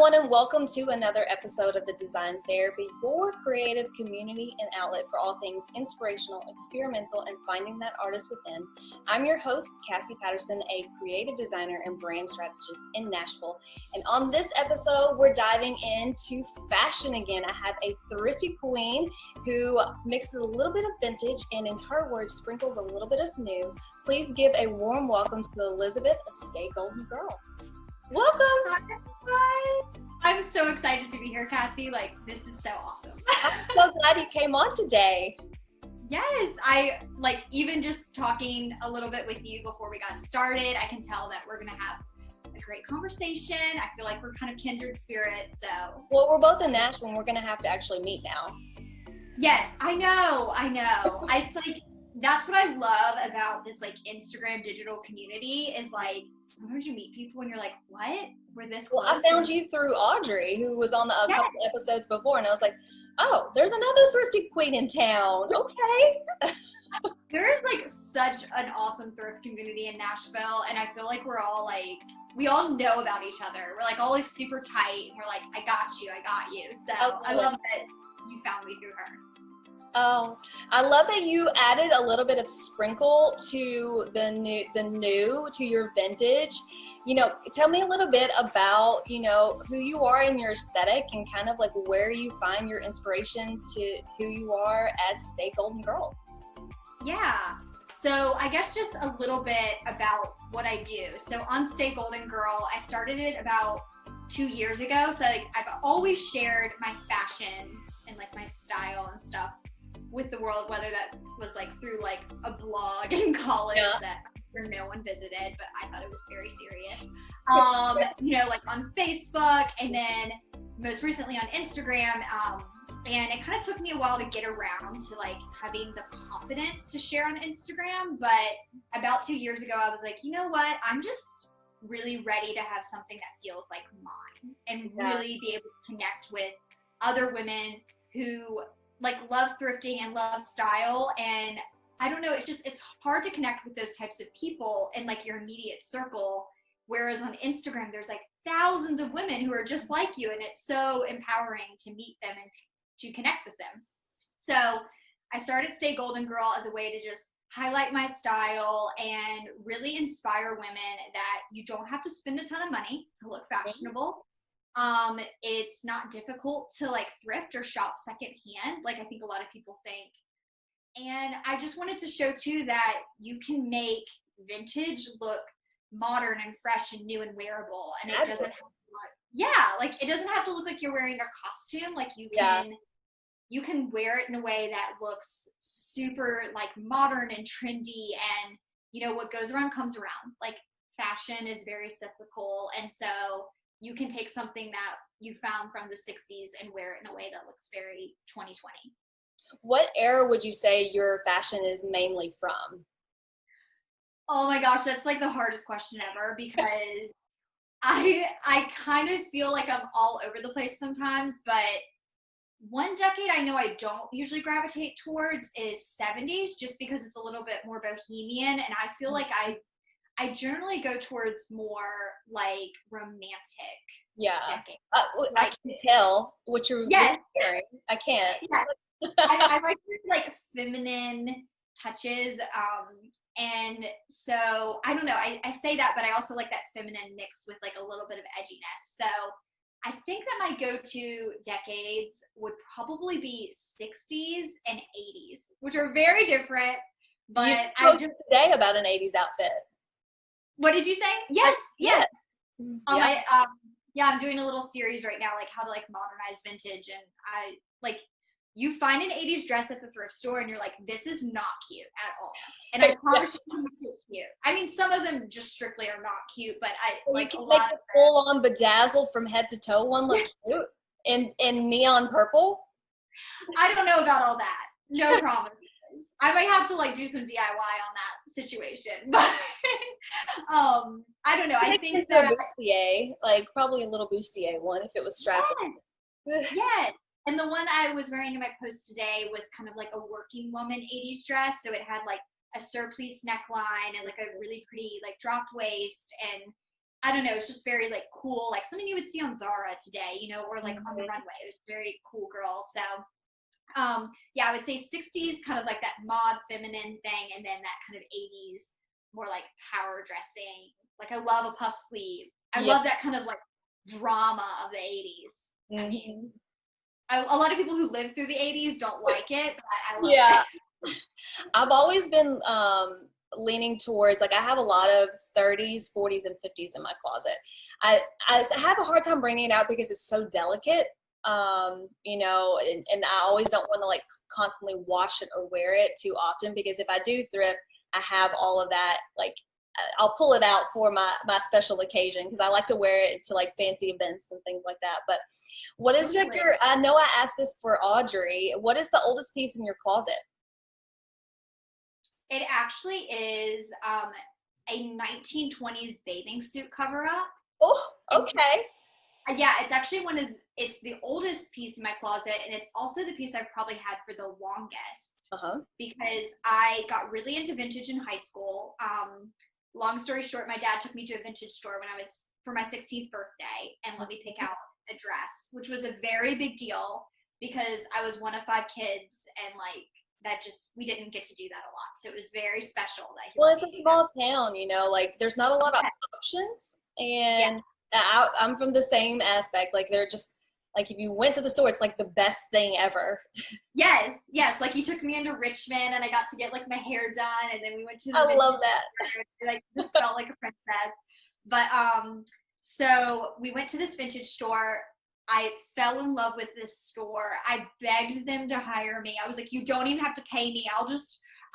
everyone, and welcome to another episode of The Design Therapy, your creative community and outlet for all things inspirational, experimental, and finding that artist within. I'm your host, Cassie Patterson, a creative designer and brand strategist in Nashville. And on this episode, we're diving into fashion again. I have a thrifty queen who mixes a little bit of vintage and, in her words, sprinkles a little bit of new. Please give a warm welcome to Elizabeth of Stay Golden Girl. Welcome. Hi. I'm so excited to be here, Cassie. This is so awesome. I'm so glad you came on today. Yes, I even just talking a little bit with you before we got started, I can tell that we're going to have a great conversation. I feel like we're kind of kindred spirits, so. Well, we're both in Nashville and we're going to have to actually meet now. Yes, I know. It's that's what I love about this Instagram digital community is sometimes you meet people and you're like, what? We're this close? Well, I found you through Audrey, who was on the couple episodes before, and I was like, oh, there's another thrifty queen in town. Okay. There's such an awesome thrift community in Nashville, and I feel like we're all we all know about each other. We're all super tight, and we're I got you. So I love that you found me through her. Oh, I love that you added a little bit of sprinkle to the new to your vintage. Tell me a little bit about, who you are in your aesthetic and kind of where you find your inspiration to who you are as Stay Golden Girl. Yeah. So I guess just a little bit about what I do. So on Stay Golden Girl, I started it about 2 years ago. So I've always shared my fashion and my style and stuff with the world, whether that was through a blog in college that no one visited, but I thought it was very serious. On Facebook, and then most recently on Instagram. And it kind of took me a while to get around to having the confidence to share on Instagram. But about 2 years ago, I was like, you know what? I'm just really ready to have something that feels like mine and really be able to connect with other women who love thrifting and love style. And I don't know, it's hard to connect with those types of people in your immediate circle. Whereas on Instagram, there's thousands of women who are just like you. And it's so empowering to meet them and to connect with them. So I started Stay Golden Girl as a way to just highlight my style and really inspire women that you don't have to spend a ton of money to look fashionable. It's not difficult to thrift or shop secondhand, I think a lot of people think. And I just wanted to show too that you can make vintage look modern and fresh and new and wearable, and it doesn't have to look, it doesn't have to look like you're wearing a costume. You can wear it in a way that looks super modern and trendy, and what goes around comes around. Fashion is very cyclical, and so you can take something that you found from the 60s and wear it in a way that looks very 2020. What era would you say your fashion is mainly from? Oh my gosh, that's the hardest question ever, because I kind of feel like I'm all over the place sometimes, but one decade I know I don't usually gravitate towards is 70s, just because it's a little bit more bohemian, and I feel like I generally go towards more romantic. Yeah. Decade. I can tell what you're wearing. I can't. Yeah. I like feminine touches. And so I don't know. I say that, but I also like that feminine mixed with a little bit of edginess. So I think that my go-to decades would probably be 60s and 80s, which are very different. But you posted today about an 80s outfit. What did you say? Yes. Yeah. I'm doing a little series right now, how to modernize vintage, and I you find an 80s dress at the thrift store and you're this is not cute at all. And I promise you it's cute. I mean, some of them just strictly are not cute, but you can make a full on bedazzled from head to toe one look cute in neon purple. I don't know about all that. No promises. I might have to do some DIY on that situation, but I don't know. I think that bustier, probably a little bustier one if it was strapping. Yes. And the one I was wearing in my post today was kind of a working woman 80s dress. So it had a surplice neckline and a really pretty dropped waist. And I don't know, it's just very like cool, like something you would see on Zara today, you know, or like on the runway. It was very cool girl. So yeah, I would say 60s kind of like that mod feminine thing, and then that kind of 80s more like power dressing. Like I love a puff sleeve. I love that kind of like drama of the 80s. I mean, a lot of people who lived through the 80s don't like it, but I love it. I've always been leaning towards, like, I have a lot of 30s, 40s, and 50s in my closet. I have a hard time bringing it out because it's so delicate, you know, and I always don't want to like constantly wash it or wear it too often, because if I do thrift, I have all of that, like, I'll pull it out for my special occasion, because I like to wear it to like fancy events and things like that. But what is like your, I know I asked this for Audrey, what is the oldest piece in your closet? It actually is a 1920s bathing suit cover up. Oh, okay. Yeah, it's actually it's the oldest piece in my closet, and it's also the piece I've probably had for the longest. Because I got really into vintage in high school. Long story short, my dad took me to a vintage store for my 16th birthday and let me pick out a dress, which was a very big deal because I was one of 5 kids, and like we didn't get to do that a lot. So it was very special that he Well, it's a small town, you know, like there's not a lot of options, and I'm from the same aspect. Like they're just like, if you went to the store, it's like the best thing ever. Yes. Like he took me into Richmond, and I got to get like my hair done, and then we went to the I love that. store. Like just felt like a princess. But so we went to this vintage store. I fell in love with this store. I begged them to hire me. I was like, you don't even have to pay me.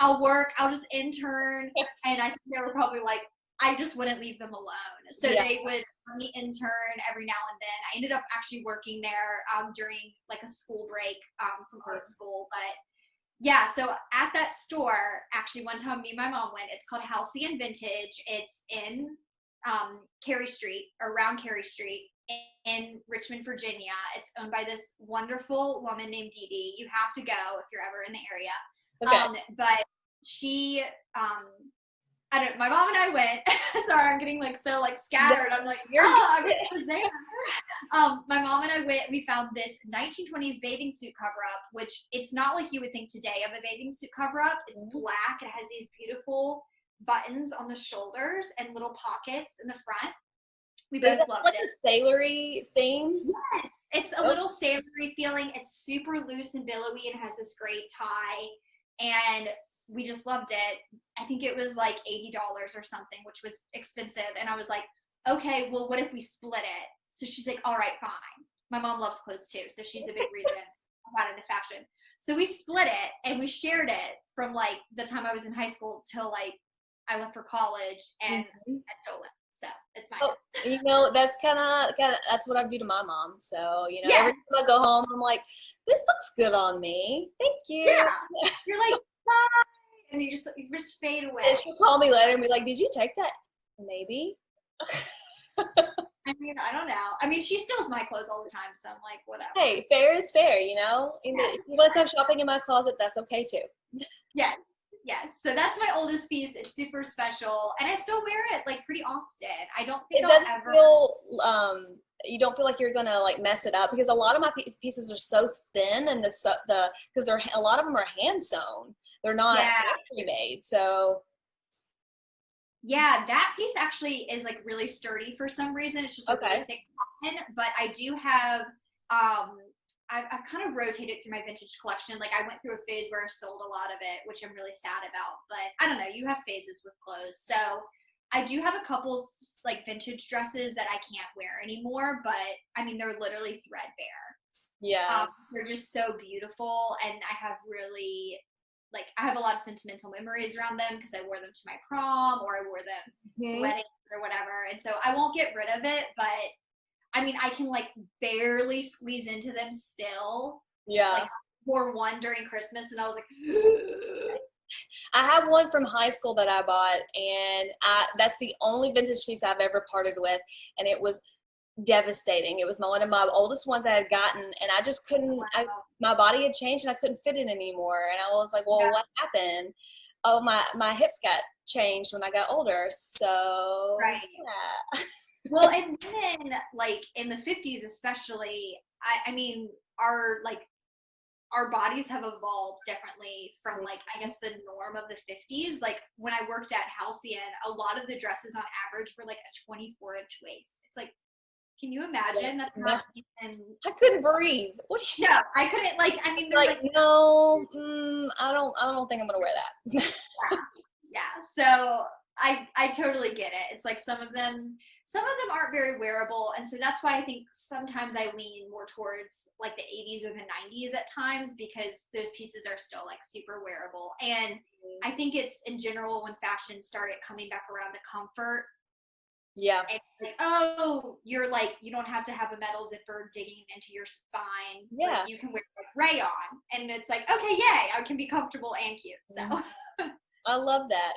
I'll work. I'll just intern. And I think they were probably like, I just wouldn't leave them alone. So they would let me intern every now and then. I ended up actually working there during like a school break from art school. But yeah, so at that store, actually one time me and my mom went. It's called Halcyon Vintage. It's in Cary Street, or around Cary Street in Richmond, Virginia. It's owned by this wonderful woman named Dee Dee. You have to go if you're ever in the area. But she my mom and I went. Sorry, I'm getting like so like scattered. I'm like, I was there. My mom and I went. We found this 1920s bathing suit cover up, which it's not like you would think today of a bathing suit cover up. It's black. It has these beautiful buttons on the shoulders and little pockets in the front. We both loved it. It's a sailory theme. Yes, it's a little sailory feeling. It's super loose and billowy and has this great tie, and we just loved it. I think it was like $80 or something, which was expensive. And I was like, okay, well, what if we split it? So she's like, all right, fine. My mom loves clothes too, so she's a big reason I got into fashion. So we split it, and we shared it from like the time I was in high school till like I left for college, and I stole it. So it's mine. You know, that's kind of that's what I do to my mom. So, you know, every time I go home, I'm like, this looks good on me. Thank you. Yeah. You're like, bye. And you just fade away. And she'll call me later and be like, did you take that? Maybe. I mean, I don't know. I mean, she steals my clothes all the time, so I'm like, whatever. Hey, fair is fair, you know? If you want to come shopping in my closet, that's okay too. Yes. So that's my oldest piece. It's super special, and I still wear it like pretty often. I don't think I'll ever feel you don't feel like you're gonna like mess it up, because a lot of my pieces are so thin, and because a lot of them are hand sewn. They're not factory made. So yeah, that piece actually is like really sturdy for some reason. It's just a really thick cotton, but I do have I've kind of rotated through my vintage collection. Like I went through a phase where I sold a lot of it, which I'm really sad about, but I don't know, you have phases with clothes. So I do have a couple like vintage dresses that I can't wear anymore, but I mean, they're literally threadbare. Yeah. They're just so beautiful, and I have a lot of sentimental memories around them because I wore them to my prom, or I wore them weddings or whatever. And so I won't get rid of it, but I mean, I can like barely squeeze into them still. Yeah. Like I wore one during Christmas, and I was like, I have one from high school that I bought, and that's the only vintage piece I've ever parted with, and it was devastating. It was one of my oldest ones I had gotten, and I just couldn't. My body had changed, and I couldn't fit it anymore. And I was like, "Well, what happened?" Oh, my hips got changed when I got older. So right. Yeah. Well, and then like in the 50s, especially, I mean, our bodies have evolved differently from like, I guess the norm of the 50s. Like when I worked at Halcyon, a lot of the dresses on average were like a 24-inch waist. It's like, can you imagine? That's not even. I couldn't breathe. What do you? No, I couldn't. Like, I mean, they're Like, no, I don't think I'm gonna wear that. yeah. So I totally get it. It's like some of them aren't very wearable, and so that's why I think sometimes I lean more towards like the 80s or the 90s at times, because those pieces are still like super wearable. And I think it's in general when fashion started coming back around to comfort. Yeah. And like, oh, you're like, you don't have to have a metal zipper digging into your spine. Yeah. Like you can wear like rayon, and it's like, okay, yay, I can be comfortable and cute. So I love that.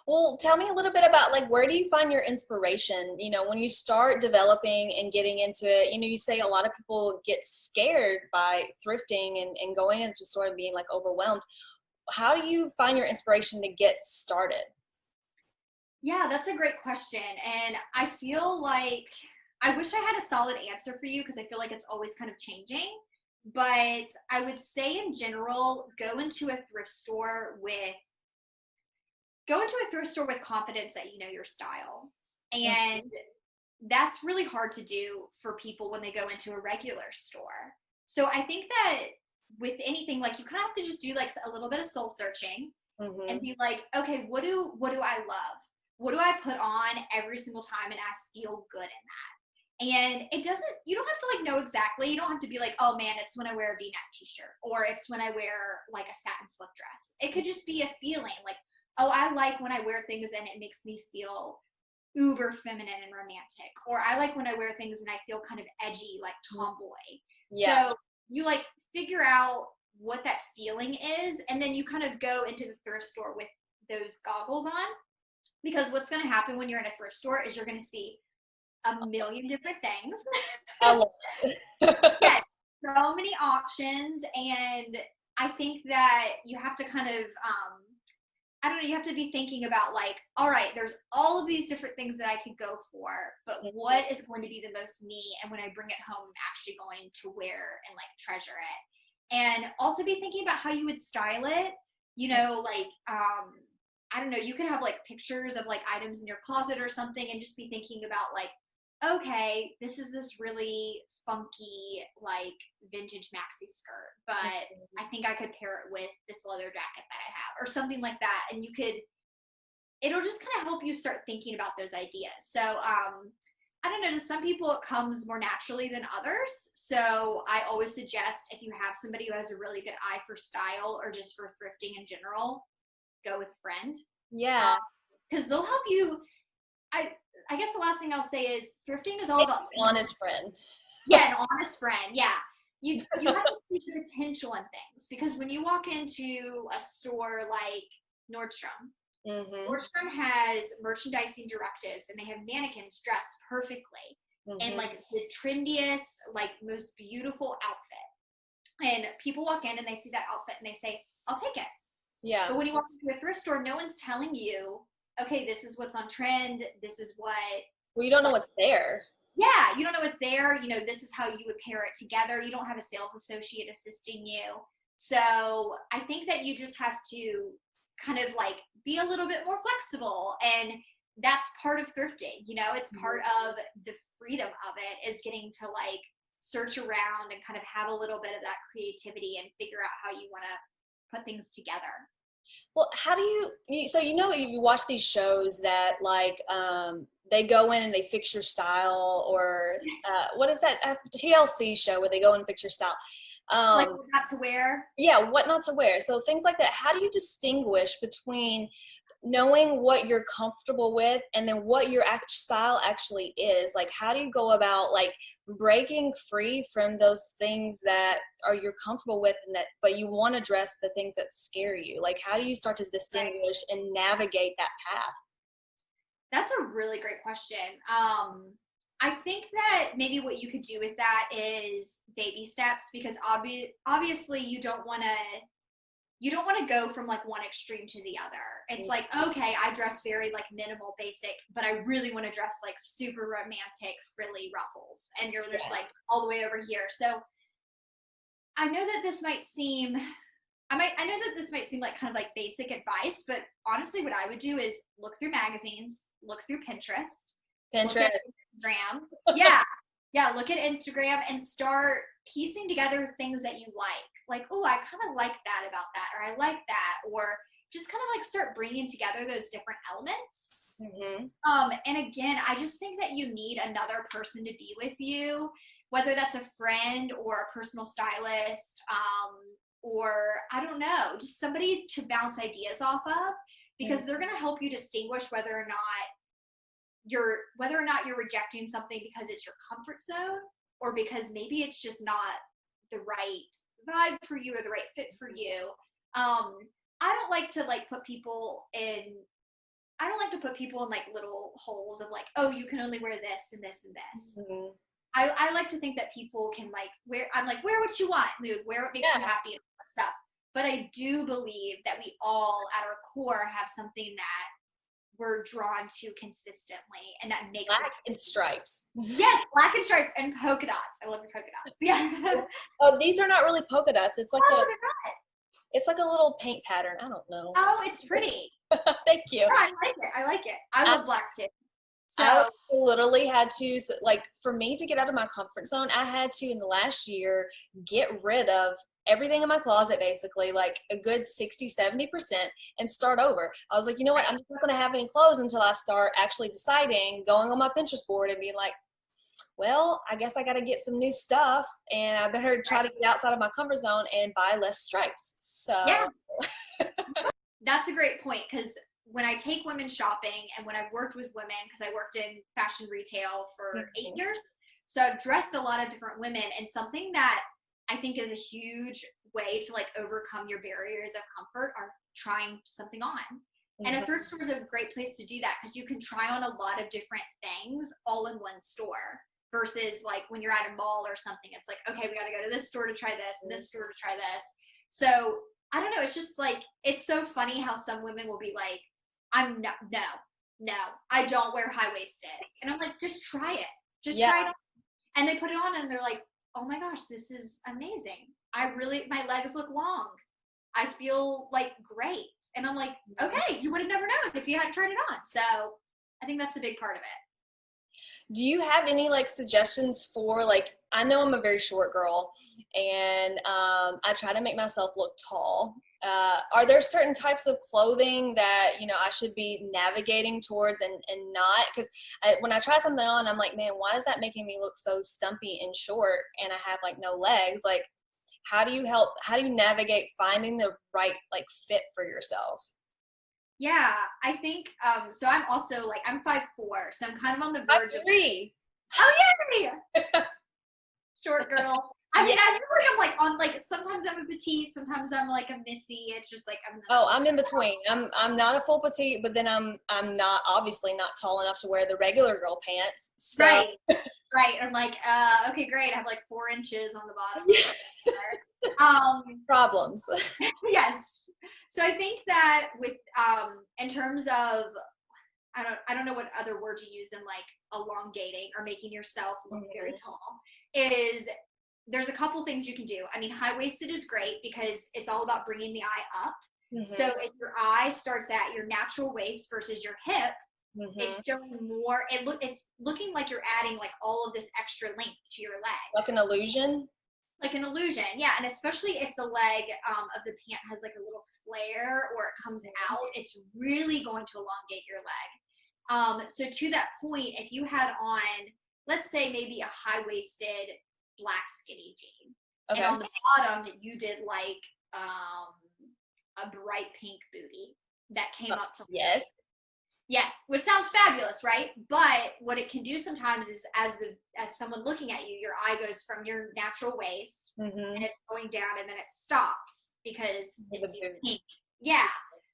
Well, tell me a little bit about like, where do you find your inspiration? You know, when you start developing and getting into it, you know, you say a lot of people get scared by thrifting and going into store and being like overwhelmed. How do you find your inspiration to get started? yeah, that's a great question. And I feel like I wish I had a solid answer for you because I feel like it's always kind of changing. But I would say in general, go into a thrift store with confidence that you know your style. And that's really hard to do for people when they go into a regular store. So I think that with anything, like you kind of have to just do like a little bit of soul searching and be like, okay, what do I love? What do I put on every single time and I feel good in that? And you don't have to like know exactly. You don't have to be like, oh man, it's when I wear a V-neck t-shirt or it's when I wear like a satin slip dress. It could just be a feeling like, oh, I like when I wear things and it makes me feel uber feminine and romantic. Or I like when I wear things and I feel kind of edgy, like tomboy. Yeah. So you like figure out what that feeling is, and then you kind of go into the thrift store with those goggles on. Because what's going to happen when you're in a thrift store is you're going to see a million different things. I love it. Yes, so many options. And I think that you have to kind of, I don't know, you have to be thinking about like, all right, there's all of these different things that I could go for, but what is going to be the most me? And when I bring it home, I'm actually going to wear and like treasure it. And also be thinking about how you would style it. You know, like, I don't know, you could have like pictures of like items in your closet or something and just be thinking about like, okay, this is this really funky like vintage maxi skirt, but I think I could pair it with this leather jacket that I have or something like that. And it'll just kind of help you start thinking about those ideas. So I don't know, to some people it comes more naturally than others. So I always suggest if you have somebody who has a really good eye for style or just for thrifting in general, go with a friend. Yeah. Because they'll help you. I guess the last thing I'll say is thrifting is all about honest friend. Yeah, an honest friend. Yeah. You have to see the potential in things, because when you walk into a store like Nordstrom, Nordstrom has merchandising directives and they have mannequins dressed perfectly and like the trendiest, like most beautiful outfit. And people walk in and they see that outfit and they say, I'll take it. Yeah. But when you walk into a thrift store, no one's telling you, okay, this is what's on trend. This is what. Well, you don't know what's there. Yeah, you don't know what's there. You know, this is how you would pair it together. You don't have a sales associate assisting you. So I think that you just have to kind of like be a little bit more flexible. And that's part of thrifting. You know, it's part of the freedom of it, is getting to like search around and kind of have a little bit of that creativity and figure out how you want to put things together. Well, how do so you know, you watch these shows that like they go in and they fix your style, or what is that TLC show where they go and fix your style? Like what not to wear? Yeah, what not to wear. So things like that. How do you distinguish between knowing what you're comfortable with and then what your style actually is? Like, how do you go about like breaking free from those things that are you're comfortable with, and that but you want to dress the things that scare you? Like, how do you start to distinguish and navigate that path? That's a really great question. I think that maybe what you could do with that is baby steps, because obviously you don't want to you don't want to go from like one extreme to the other. It's like, okay, I dress very like minimal, basic, but I really want to dress like super romantic, frilly ruffles. And you're just like all the way over here. So I know that this might seem, I know that this might seem like kind of like basic advice, but honestly, what I would do is look through magazines, look through Pinterest, look at Instagram. Yeah, look at Instagram and start piecing together things that you like. Like, oh, I kind of like that about that, or I like that, or just kind of like start bringing together those different elements. And again, I just think that you need another person to be with you, whether that's a friend or a personal stylist, or I don't know, just somebody to bounce ideas off of, because they're going to help you distinguish whether or not you're rejecting something because it's your comfort zone, or because maybe it's just not the right vibe for you or the right fit for you. I don't like to like put people in like little holes of like, oh, you can only wear this and this and this. I like to think that people can like wear what you want, wear what makes you happy and stuff. But I do believe that we all at our core have something that we're drawn to consistently, and that makes black and stripes. Yes, black and stripes and polka dots. I love the polka dots. Yeah. Oh, these are not really polka dots. It's like it's like a little paint pattern. I don't know. Oh, it's pretty. Thank you. Yeah, I like it. I love black too. So I literally had to, like, for me to get out of my comfort zone, I had to, in the last year, get rid of everything in my closet, basically, like a good 60-70%, and start over. I was like, you know what? I'm not going to have any clothes until I start actually deciding, going on my Pinterest board and being like, well, I guess I got to get some new stuff, and I better try to get outside of my comfort zone and buy less stripes. So yeah. That's a great point, because when I take women shopping and when I've worked with women, because I worked in fashion retail for 8 years, so I've dressed a lot of different women, and something that I think is a huge way to like overcome your barriers of comfort are trying something on. And a thrift store is a great place to do that, because you can try on a lot of different things all in one store, versus like when you're at a mall or something, it's like, okay, we got to go to this store to try this and this store to try this. So I don't know, it's just like, it's so funny how some women will be like, no, I don't wear high-waisted. And I'm like, just try it. Just try it on. And they put it on and they're like, oh my gosh, this is amazing. My legs look long. I feel like great. And I'm like, okay, you would have never known if you hadn't tried it on. So I think that's a big part of it. Do you have any like suggestions for, like, I know I'm a very short girl, and I try to make myself look tall. Are there certain types of clothing that, you know, I should be navigating towards and not? Because when I try something on, I'm like, man, why is that making me look so stumpy and short, and I have like no legs? Like, how do you navigate finding the right like fit for yourself? Yeah, I think, so I'm also like, I'm 5'4", so I'm kind of on the verge of. 5'3". Oh, yay! Short girl. I mean, I feel like I'm like on like, sometimes I'm a petite, sometimes I'm like a missy. It's just like I'm in between. I'm not a full petite, but then I'm not, obviously not tall enough to wear the regular girl pants. So. Right. I'm like, okay, great. I have like 4 inches on the bottom. Problems. Yes. So I think that with in terms of, I don't know what other words you use than like elongating or making yourself look very tall, is there's a couple things you can do. I mean, high-waisted is great because it's all about bringing the eye up. So if your eye starts at your natural waist versus your hip, it's showing more, it's looking like you're adding like all of this extra length to your leg. Like an illusion? Like an illusion, yeah. And especially if the leg of the pant has like a little flare or it comes out, it's really going to elongate your leg. So to that point, if you had on, let's say maybe a high-waisted black skinny jean, and on the bottom you did like a bright pink booty that came up to Yes, which sounds fabulous, right? But what it can do sometimes is, as someone looking at you, your eye goes from your natural waist and it's going down, and then it stops because it's pink. Yeah.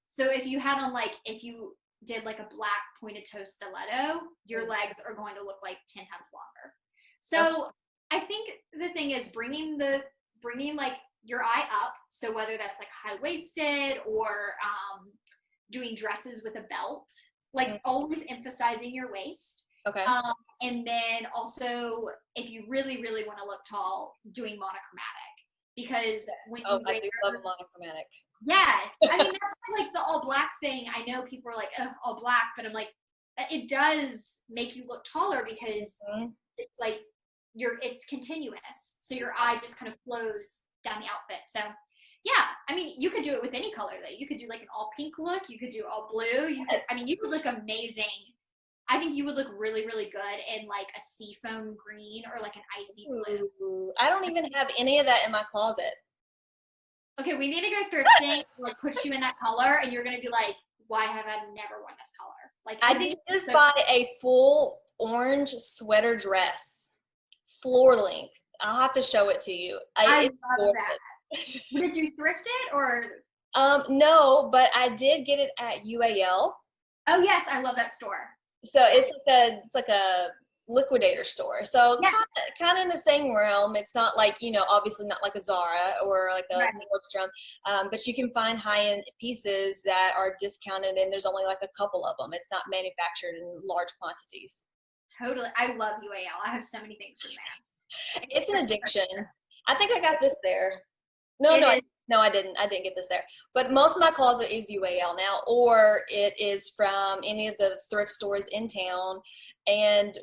So if you had on if you did like a black pointed toe stiletto, your legs are going to look like 10 times longer. So I think the thing is bringing like your eye up. So whether that's like high-waisted or doing dresses with a belt, like always emphasizing your waist. Okay. And then also, if you really, really want to look tall, doing monochromatic. Because when you I do love a monochromatic. Yes. I mean, that's like the all black thing. I know people are like, ugh, all black, but I'm like, it does make you look taller because it's like it's continuous. So your eye just kind of flows down the outfit. So yeah, I mean, you could do it with any color though. You could do like an all pink look. You could do all blue. You could, I mean, you would look amazing. I think you would look really, really good in like a seafoam green or like an icy blue. Ooh, I don't even have any of that in my closet. Okay, we need to go thrifting, like put you in that color, and you're gonna be like, why have I never worn this color? Like I did just buy a full orange sweater dress, floor length. I'll have to show it to you. I love that. Did you thrift it or? No, but I did get it at UAL. Oh yes, I love that store. So it's like a liquidator store. So kind of in the same realm. It's not like, obviously not like a Zara or like a Nordstrom, but you can find high-end pieces that are discounted and there's only like a couple of them. It's not manufactured in large quantities. Totally. I love UAL. I have so many things from there. It's an addiction. I think I got this there. No, I didn't. I didn't get this there. But most of my closet is UAL now, or it is from any of the thrift stores in town. And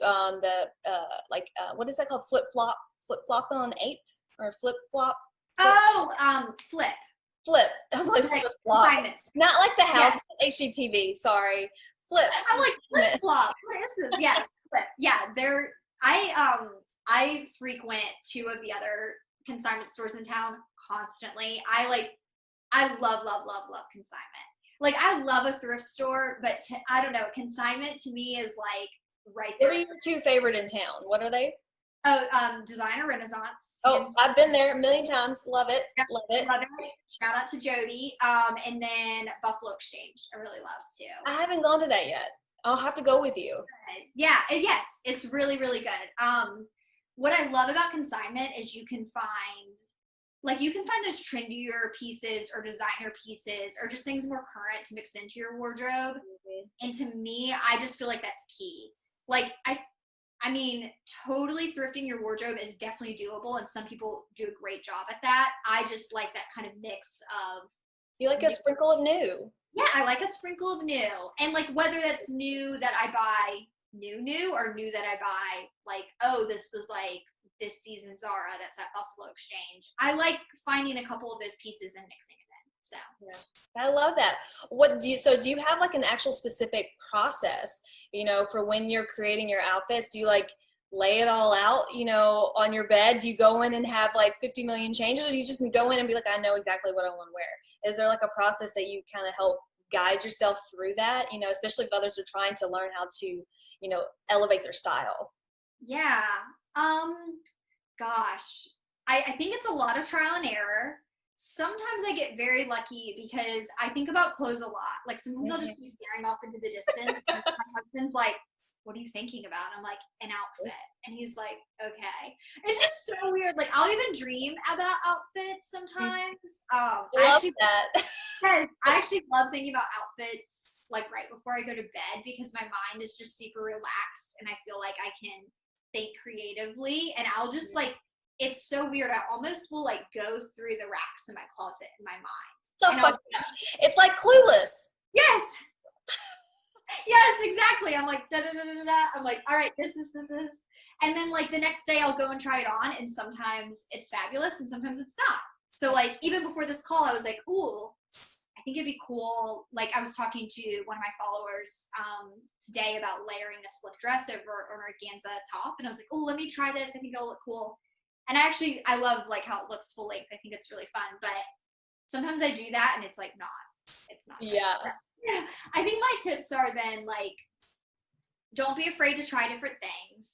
what is that called? Flip flop on 8th or flip flop? Oh, flip. Flip. I'm like flip flop. Not like the house HGTV. Sorry, flip. I'm like flip flop. What is this? Yeah, flip. Yeah, I frequent 2 of the other consignment stores in town constantly. I love consignment. Like I love a thrift store, but I don't know, consignment to me is like right there. What are your 2 favorite in town? What are they? Oh, Designer Renaissance. Oh, I've been there a million times. Love it. Yep, love it. Shout out to Jody. And then Buffalo Exchange, I really love too. I haven't gone to that yet. I'll have to go with you. Yeah, yes, it's really, really good. What I love about consignment is you can find those trendier pieces or designer pieces or just things more current to mix into your wardrobe. And to me, I just feel like that's key. Like I mean, totally thrifting your wardrobe is definitely doable, and some people do a great job at that. I just like that kind of mix of. You like a sprinkle of new. Yeah, I like a sprinkle of new. And like whether that's new that I buy new or new that I buy like, oh, this was like this season Zara that's at Buffalo Exchange. I like finding a couple of those pieces and mixing it in. So I love that. Do you have like an actual specific process, for when you're creating your outfits? Do you like lay it all out, on your bed? Do you go in and have like 50 million changes, or do you just go in and be like, I know exactly what I want to wear? Is there like a process that you kind of help guide yourself through that, especially if others are trying to learn how to, elevate their style? Yeah. Gosh, I think it's a lot of trial and error. Sometimes I get very lucky because I think about clothes a lot. Like sometimes I'll just be staring off into the distance and my husband's like, what are you thinking about? And I'm like, an outfit. And he's like, okay. It's just so weird. Like I'll even dream about outfits sometimes. I actually love thinking about outfits like right before I go to bed because my mind is just super relaxed and I feel like I can think creatively, and I'll just like, it's so weird. I almost will like go through the racks in my closet in my mind. It's like Clueless. Yes. Yes, exactly. I'm like, da da da da da. I'm like, all right, this. And then like the next day I'll go and try it on, and sometimes it's fabulous and sometimes it's not. So like even before this call, I was like, ooh, I think it'd be cool. Like I was talking to one of my followers today about layering a slip dress over an organza top, and I was like, oh, let me try this. I think it'll look cool. And I love like how it looks full length. I think it's really fun. But sometimes I do that and it's like it's not. Yeah. So, I think my tips are then like, don't be afraid to try different things.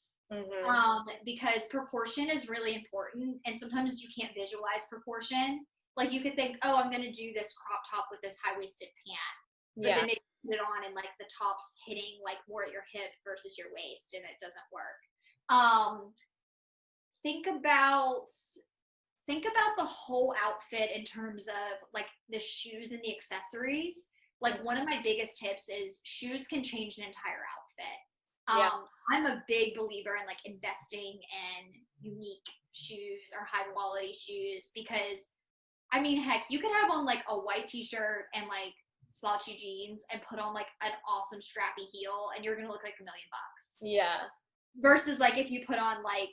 Because proportion is really important. And sometimes you can't visualize proportion. Like you could think, oh, I'm going to do this crop top with this high-waisted pant. But then maybe put it on and like the top's hitting like more at your hip versus your waist and it doesn't work. Think about think about the whole outfit in terms of like the shoes and the accessories. Like one of my biggest tips is shoes can change an entire outfit. I'm a big believer in like investing in unique shoes or high quality shoes because I mean, heck, you could have on like a white t-shirt and like slouchy jeans and put on like an awesome strappy heel and you're going to look like $1 million. Yeah. Versus like if you put on like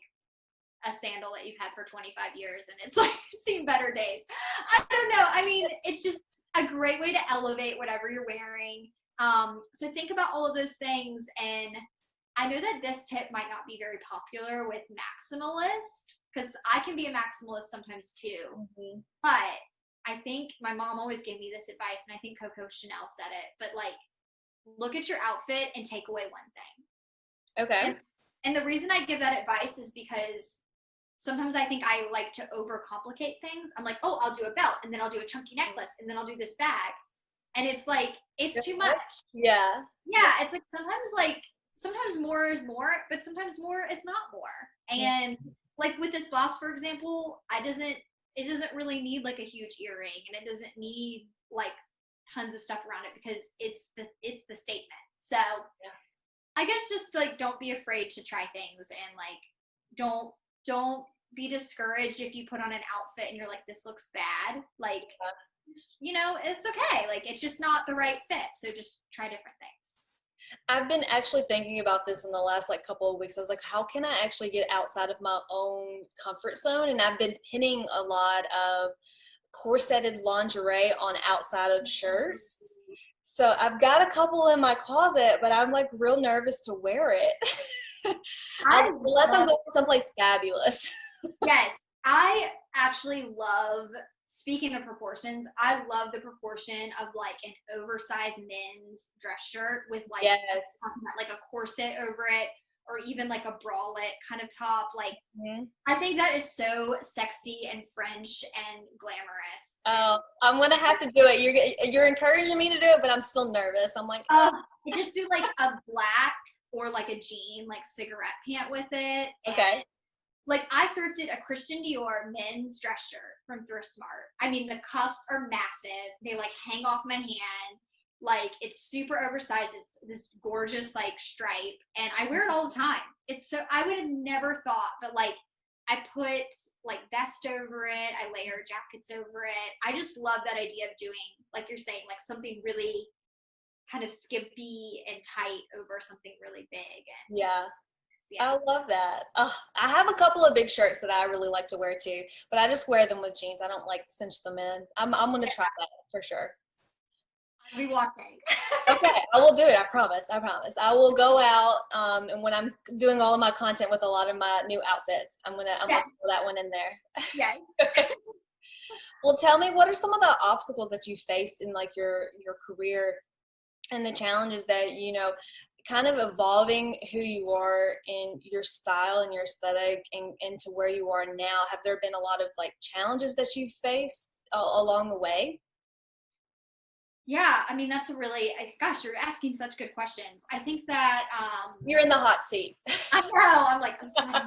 a sandal that you've had for 25 years and it's like seen better days. I don't know. I mean, it's just a great way to elevate whatever you're wearing. So think about all of those things. And I know that this tip might not be very popular with maximalists because I can be a maximalist sometimes too. Mm-hmm. But I think my mom always gave me this advice, and I think Coco Chanel said it, but like, look at your outfit and take away one thing. Okay. And the reason I give that advice is because sometimes I think I like to overcomplicate things. I'm like, oh, I'll do a belt, and then I'll do a chunky necklace, and then I'll do this bag. And it's like, it's too much. Yeah. Yeah, it's like sometimes more is more, but sometimes more is not more. And like with this boss, for example, it doesn't really need like a huge earring, and it doesn't need like tons of stuff around it because it's the statement. So I guess just like don't be afraid to try things, and like don't be discouraged if you put on an outfit and you're like, this looks bad. Like, you know, it's okay. Like, it's just not the right fit. So just try different things. I've been actually thinking about this in the last like couple of weeks. I was like, how can I actually get outside of my own comfort zone? And I've been pinning a lot of corseted lingerie on outside of shirts. So I've got a couple in my closet, but I'm like real nervous to wear it. Unless I'm going someplace fabulous. Yes, I actually love, speaking of proportions, I love the proportion of like an oversized men's dress shirt with like, like a corset over it, or even like a bralette kind of top. Like, I think that is so sexy and French and glamorous. Oh, I'm going to have to do it. You're encouraging me to do it, but I'm still nervous. I'm like, I just do like a black or like a jean, like cigarette pant with it. Okay. Like I thrifted a Christian Dior men's dress shirt from Thrift Smart. I mean, the cuffs are massive. They like hang off my hand. Like it's super oversized. It's this gorgeous like stripe, and I wear it all the time. It's so, I would have never thought, but like I put like vest over it. I layer jackets over it. I just love that idea of doing, like you're saying, like something really kind of skimpy and tight over something really big. And yeah. I love that. I have a couple of big shirts that I really like to wear too, but I just wear them with jeans. I don't like cinch them in. I'm going to try that for sure. I'll be watching. Okay, I will do it. I promise. I will go out, and when I'm doing all of my content with a lot of my new outfits, I'm gonna throw that one in there. Yeah. Well, tell me, what are some of the obstacles that you faced in like your career, and the challenges that, you know, kind of evolving who you are in your style and your aesthetic and to where you are now? Have there been a lot of like challenges that you've faced along the way? Yeah, I mean, that's a really, gosh, you're asking such good questions. I think that you're in the hot seat. I know. I'm like, I'm sorry.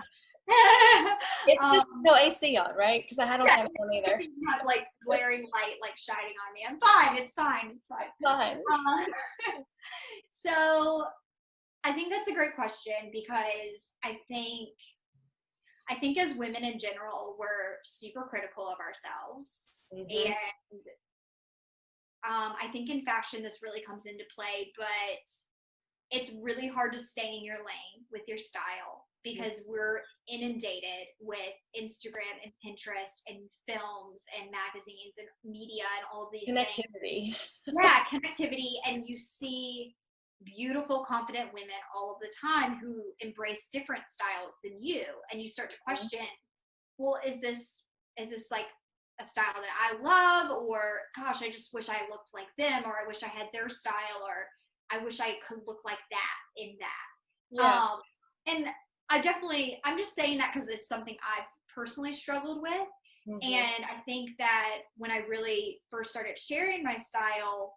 It's just no AC on, right? Because I don't have it on either. You have like glaring light like shining on me. I'm fine. It's fine. So I think that's a great question, because I think as women in general, we're super critical of ourselves. Mm-hmm. And I think in fashion, this really comes into play, but it's really hard to stay in your lane with your style, because we're inundated with Instagram and Pinterest and films and magazines and media and all of these connectivity. Yeah, connectivity. And you see beautiful, confident women all of the time who embrace different styles than you. And you start to question, well, is this like a style that I love, or gosh, I just wish I looked like them, or I wish I had their style, or I wish I could look like that in that. Yeah. And I'm just saying that because it's something I've personally struggled with. Mm-hmm. And I think that when I really first started sharing my style,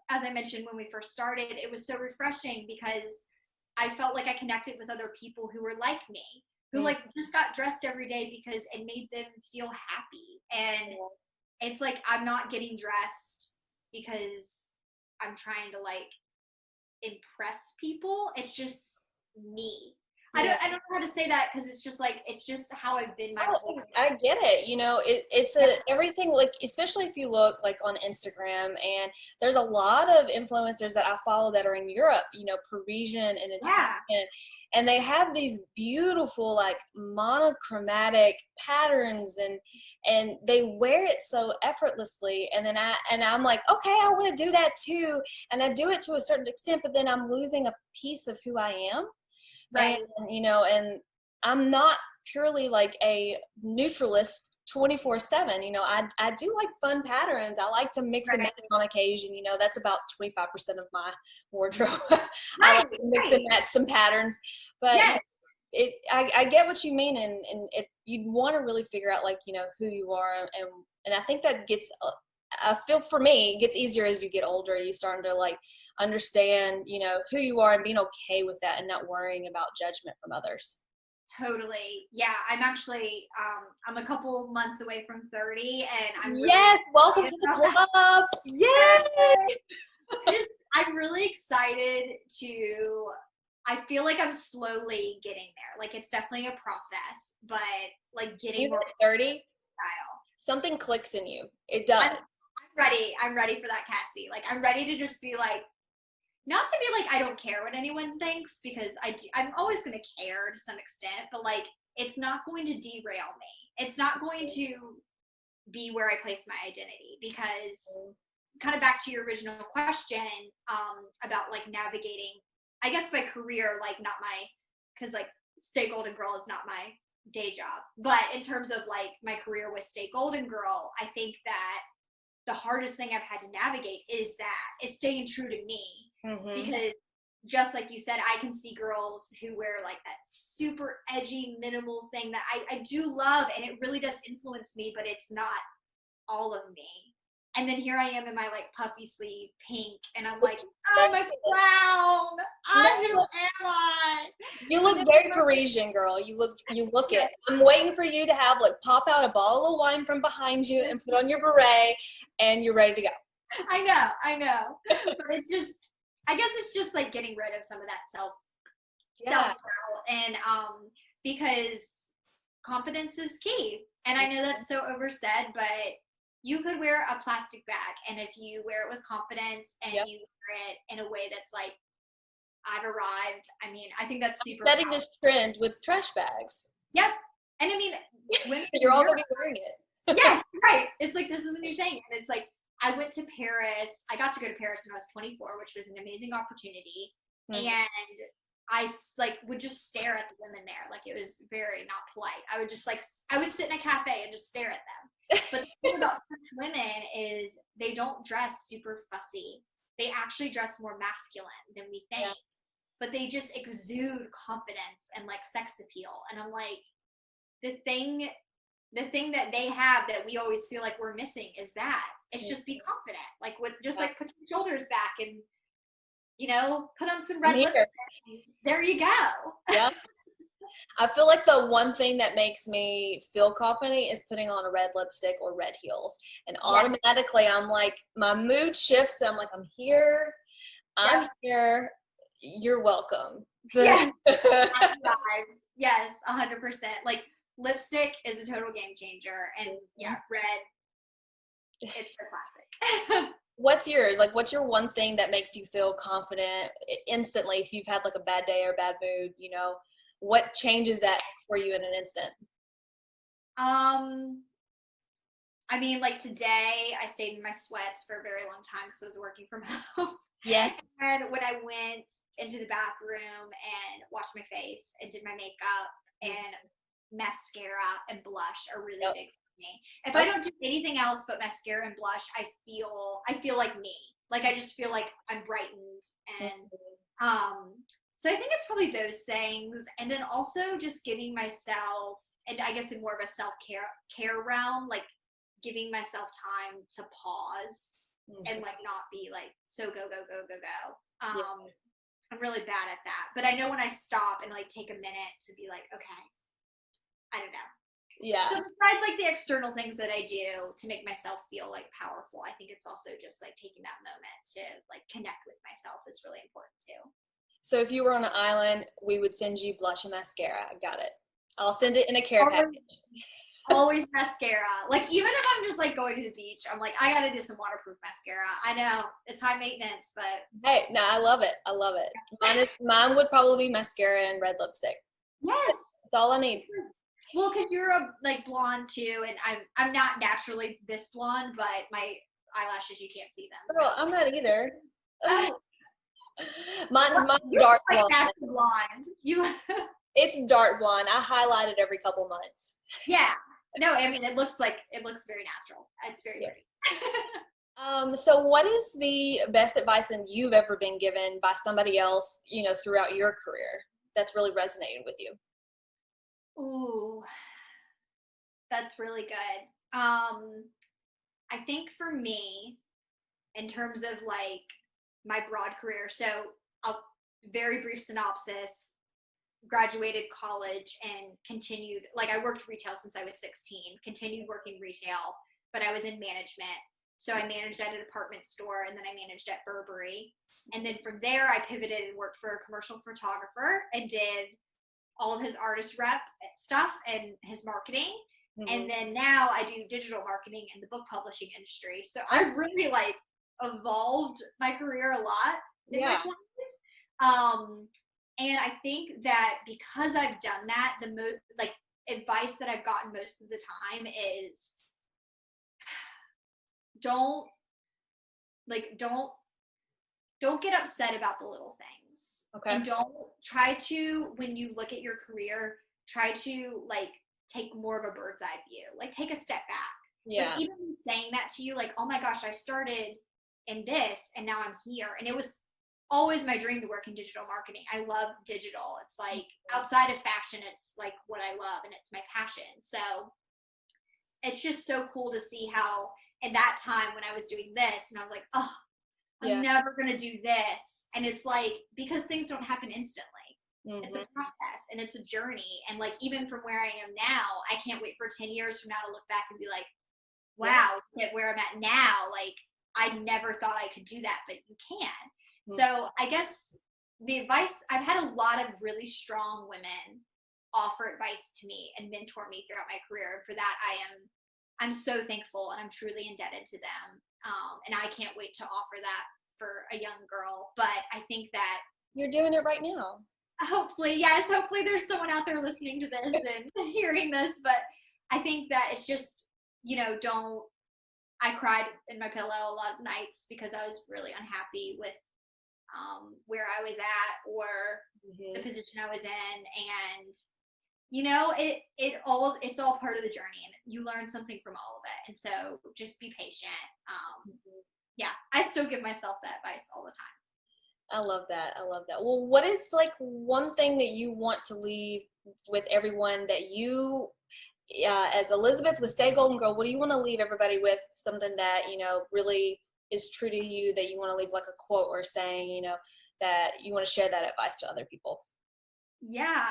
as I mentioned when we first started, it was so refreshing because I felt like I connected with other people who were like me. who like just got dressed every day because it made them feel happy. And it's like, I'm not getting dressed because I'm trying to like impress people. It's just me. I don't know how to say that because it's just like, it's just how I've been my whole life. I get it. You know, it's everything, like, especially if you look like on Instagram, and there's a lot of influencers that I follow that are in Europe, you know, Parisian and Italian, and they have these beautiful, like, monochromatic patterns, and they wear it so effortlessly. And then I'm like, okay, I want to do that too. And I do it to a certain extent, but then I'm losing a piece of who I am. Right. And, you know, and I'm not purely like a neutralist 24/7. You know, I do like fun patterns. I like to mix and match on occasion. You know, that's about 25% of my wardrobe. I like to mix and match some patterns, but I get what you mean, and you'd want to really figure out, like, you know, who you are, and I think that gets I feel for me, it gets easier as you get older. You starting to like understand, you know, who you are and being okay with that and not worrying about judgment from others. Totally. Yeah. I'm actually, I'm a couple months away from 30, and I'm welcome to the club. I'm really excited I feel like I'm slowly getting there. Like, it's definitely a process, but like getting more 30 style. Something clicks in you. It does. I'm ready for that, Cassie. Like, I'm ready to just be like, not to be like, I don't care what anyone thinks, because I'm always going to care to some extent, but like, it's not going to derail me. It's not going to be where I place my identity, because kind of back to your original question, about like navigating, I guess, my career, like not because like Stay Golden Girl is not my day job, but in terms of like my career with Stay Golden Girl, I think that the hardest thing I've had to navigate is staying true to me. Because just like you said, I can see girls who wear like that super edgy minimal thing that I do love, and it really does influence me, but it's not all of me. And then here I am in my like puffy sleeve pink, and I'm like, I'm a clown. Who am I? You look very Parisian, girl. You look it. I'm waiting for you to have like pop out a bottle of wine from behind you and put on your beret, and you're ready to go. I know. But it's just, I guess it's just like getting rid of some of that self-doubt, and because confidence is key. And I know that's so oversaid, but you could wear a plastic bag, and if you wear it with confidence and you wear it in a way that's like, I've arrived. I mean, I think that's super setting this trend with trash bags. Yep. And I mean, women you're all gonna be wearing it. Yes, right. It's like, this is a new thing. And it's like, I went to Paris. I got to go to Paris when I was 24, which was an amazing opportunity. And I like would just stare at the women there. Like, it was very not polite. I would just like, I would sit in a cafe and just stare at them. But the thing about French women is they don't dress super fussy. They actually dress more masculine than we think. But they just exude confidence and like sex appeal. And I'm like, the thing that they have that we always feel like we're missing is that it's just be confident. Like, like put your shoulders back and, you know, put on some red lipstick. There you go. Yeah. I feel like the one thing that makes me feel confident is putting on a red lipstick or red heels. And automatically I'm like, my mood shifts. And I'm like, I'm here. I'm here. You're welcome. Yes. Yes, 100%. Like, lipstick is a total game changer. And red, it's a classic. What's yours? Like, what's your one thing that makes you feel confident instantly if you've had like a bad day or bad mood, you know? What changes that for you in an instant? I mean, like today I stayed in my sweats for a very long time because I was working from home. And when I went into the bathroom and washed my face and did my makeup, and mascara and blush are really big for me. If I don't do anything else but mascara and blush, I feel like me. Like, I just feel like I'm brightened. And so I think it's probably those things. And then also just giving myself, and I guess in more of a self-care realm, like giving myself time to pause and like not be like so go. I'm really bad at that. But I know when I stop and like take a minute to be like, okay, I don't know. Yeah. So besides like the external things that I do to make myself feel like powerful, I think it's also just like taking that moment to like connect with myself is really important too. So if you were on an island, we would send you blush and mascara. I got it. I'll send it in a care package. Always mascara. Like even if I'm just like going to the beach, I'm like, I gotta do some waterproof mascara. I know it's high maintenance, but hey, no, I love it. I love it. Mine would probably be mascara and red lipstick. Yes, that's all I need. Well, because you're a like blonde too, and I'm not naturally this blonde, but my eyelashes, you can't see them. Girl, So. I'm not either. Oh, mine's you're dark like blonde. natural blonde. You. It's dark blonde. I highlight it every couple months. Yeah. No, I mean it looks very natural. It's very pretty. So what is the best advice that you've ever been given by somebody else, throughout your career that's really resonated with you? Ooh, that's really good. I think for me, in terms of like my broad career, so a very brief synopsis, graduated college and continued, like I worked retail since I was 16, continued working retail, but I was in management. So I managed at a department store and then I managed at Burberry. And then from there I pivoted and worked for a commercial photographer and did all of his artist rep stuff and his marketing. Mm-hmm. And then now I do digital marketing in the book publishing industry. So I've really like evolved my career a lot in my 20s. And I think that because I've done that, the most like advice that I've gotten most of the time is don't get upset about the little things. Okay. And don't try to, when you look at your career, try to like take more of a bird's eye view. Like take a step back. Yeah. Like even saying that to you, like, oh my gosh, I started in this and now I'm here. And it was always my dream to work in digital marketing. I love digital. It's like outside of fashion, it's like what I love and it's my passion. So it's just so cool to see how in that time when I was doing this and I was like, oh, I'm never going to do this. And it's like, because things don't happen instantly. Mm-hmm. It's a process and it's a journey. And like, even from where I am now, I can't wait for 10 years from now to look back and be like, wow, at where I'm at now, like I never thought I could do that, but you can. Mm-hmm. So I guess the advice, I've had a lot of really strong women offer advice to me and mentor me throughout my career. And for that, I'm so thankful and I'm truly indebted to them. And I can't wait to offer that for a young girl. But I think that you're doing it right now. Hopefully, yes. Hopefully there's someone out there listening to this and hearing this. But I think that it's just, I cried in my pillow a lot of nights because I was really unhappy with where I was at or the position I was in. And it's all part of the journey and you learn something from all of it. And so just be patient. I still give myself that advice all the time. I love that. Well, what is like one thing that you want to leave with everyone that you, as Elizabeth with Stay Golden Girl, what do you want to leave everybody with? Something that, really is true to you that you want to leave like a quote or saying, that you want to share that advice to other people? Yeah.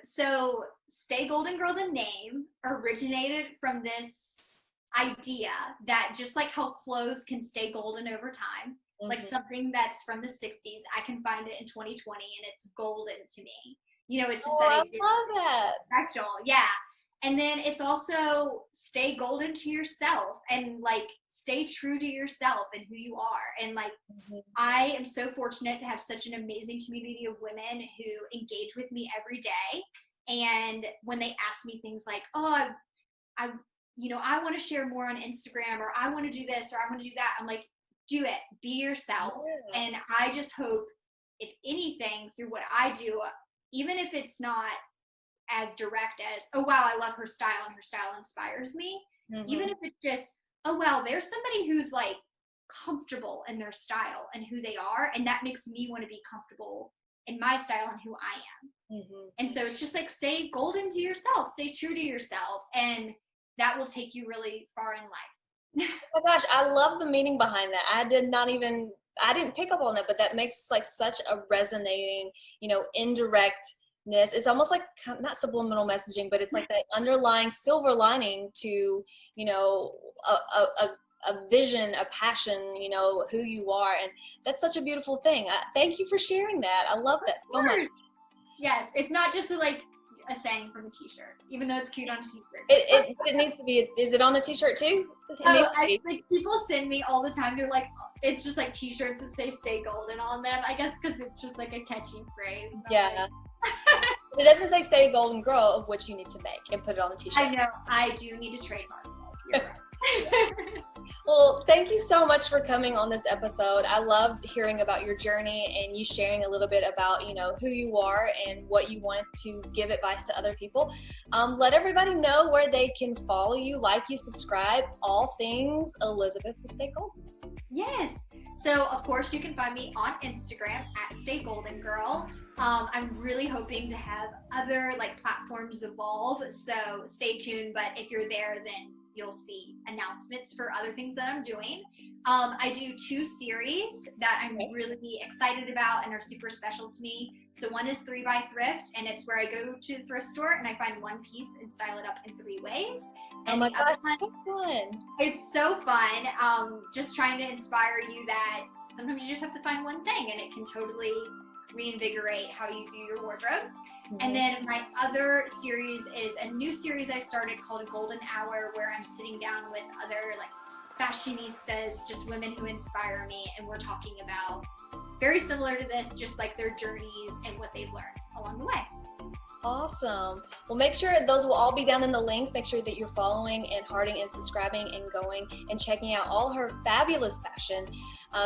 So Stay Golden Girl, the name originated from this idea that just like how clothes can stay golden over time, like something that's from the 60s, I can find it in 2020 and it's golden to me. It's just that I love that. Special. Yeah. And then it's also stay golden to yourself and like stay true to yourself and who you are. And like, I am so fortunate to have such an amazing community of women who engage with me every day. And when they ask me things like, oh, I want to share more on Instagram or I want to do this or I want to do that. I'm like, do it, be yourself. Yeah. And I just hope if anything through what I do, even if it's not as direct as, oh, wow, I love her style and her style inspires me. Even if it's just, oh, wow, there's somebody who's like comfortable in their style and who they are. And that makes me want to be comfortable in my style and who I am. And so it's just like, stay golden to yourself, stay true to yourself. And that will take you really far in life. Oh my gosh, I love the meaning behind that. I didn't pick up on that, but that makes like such a resonating, indirect It's almost like not subliminal messaging, but it's like that underlying silver lining to, you know, a vision, a passion, you know, who you are. And that's such a beautiful thing. Thank you for sharing that. I love that so much. Yes, it's not just like a saying from a t-shirt, even though it's cute on a t-shirt. It needs to be. Is it on the t-shirt too? Like people send me all the time. They're like, it's just like t-shirts that say "Stay Golden" on them. I guess because it's just like a catchy phrase. Yeah. It doesn't say "Stay Golden Girl," of which you need to make and put it on the t-shirt. I know. I do need to trademark that. You're right. Well, thank you so much for coming on this episode. I loved hearing about your journey and you sharing a little bit about, you know, who you are and what you want to give advice to other people. Let everybody know where they can follow you, like you, subscribe, all things Elizabeth with Stay Golden. Yes. So, of course, you can find me on Instagram at Stay Golden Girl. I'm really hoping to have other like platforms evolve, so stay tuned. But if you're there, then you'll see announcements for other things that I'm doing. I do 2 series that I'm really excited about and are super special to me. So one is 3 by Thrift, and it's where I go to the thrift store and I find one piece and style it up in 3 ways. And oh my gosh, that's fun. It's so fun. Just trying to inspire you that sometimes you just have to find one thing and it can totally reinvigorate how you view your wardrobe. Mm-hmm. And then my other series is a new series I started called Golden Hour, where I'm sitting down with other like fashionistas, just women who inspire me, and we're talking about very similar to this, just like their journeys and what they've learned along the way. Awesome. Well, make sure those will all be down in the links. Make sure that you're following and hearting and subscribing and going and checking out all her fabulous fashion.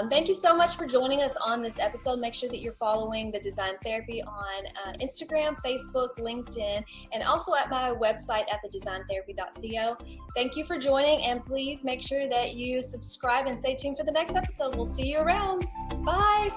Thank you so much for joining us on this episode. Make sure that you're following The Design Therapy on Instagram, Facebook, LinkedIn, and also at my website at thedesigntherapy.co. Thank you for joining, and please make sure that you subscribe and stay tuned for the next episode. We'll see you around. Bye.